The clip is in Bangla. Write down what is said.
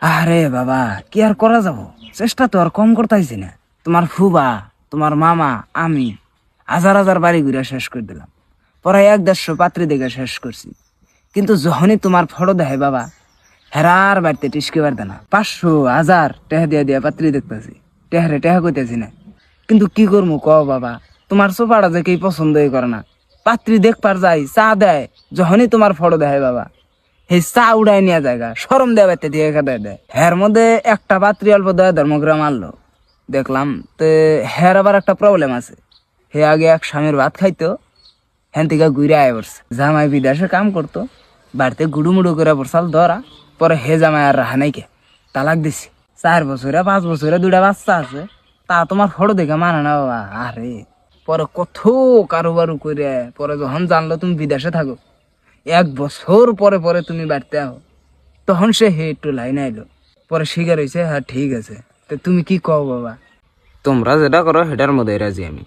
আরে বাবা, কি আর করা যাব, চেষ্টা তো আর কম করতেছি না। তোমার ফুবা, তোমার মামা, আমি হাজার হাজার বাড়ি ঘুরে শেষ করে দিলাম। পরে 1-150 পাত্রী দেখে শেষ করছি। কিন্তু যখনই তোমার ফটো দেখে বাবা, হেরার বাড়িতে টিসকে পারতে না। 500, 1000 টেহা দিয়া দিয়া পাত্রী দেখতেছি, টেহারে টেহা কইতেছি না। কিন্তু কি করবো কও বাবা, তোমার সোফাটা যে কেই পছন্দই করে না। পাত্রী দেখবার যাই, চা দেয়, যখনই তোমার ফটো দেখে বাবা, এই চা উড়াই নিয়ে জায়গা সরম দেয় বাড়িতে দিয়ে খেতে দেয়। হের মধ্যে একটা পাত্রী অল্প দেয় ধর্মগ্রাম মারলো দেখলাম। তো হের আবার একটা প্রবলেম আছে, হে আগে এক স্বামীর ভাত খাইতো, হ্যান থেকে ঘুরে আয় পড়ছে। জামাই বিদেশে কাম করতো, বাড়িতে গুড়ুমুড়ু করে পড়ছাল ধরা। পরে হে জামাই আর রাহা নাইকে, তালাক দিছি। 4 বছরে 5 বছরে 2টা বাচ্চা আছে। তা তোমার ফটো দেখে মানে না বাবা। আরে পরে কত কারোবারু করে, পরে যখন জানলো তুমি বিদেশে থাকো, 1 বছর পরে পরে তুমি বাড়িতে আও, তখন সে হে একটু লাইন আইলো। পরে স্বীকার হয়েছে, হ্যাঁ ঠিক আছে। তো তুমি কি কও বাবা? তোমরা যেটা করো সেটার মধ্যে রাজি আমি।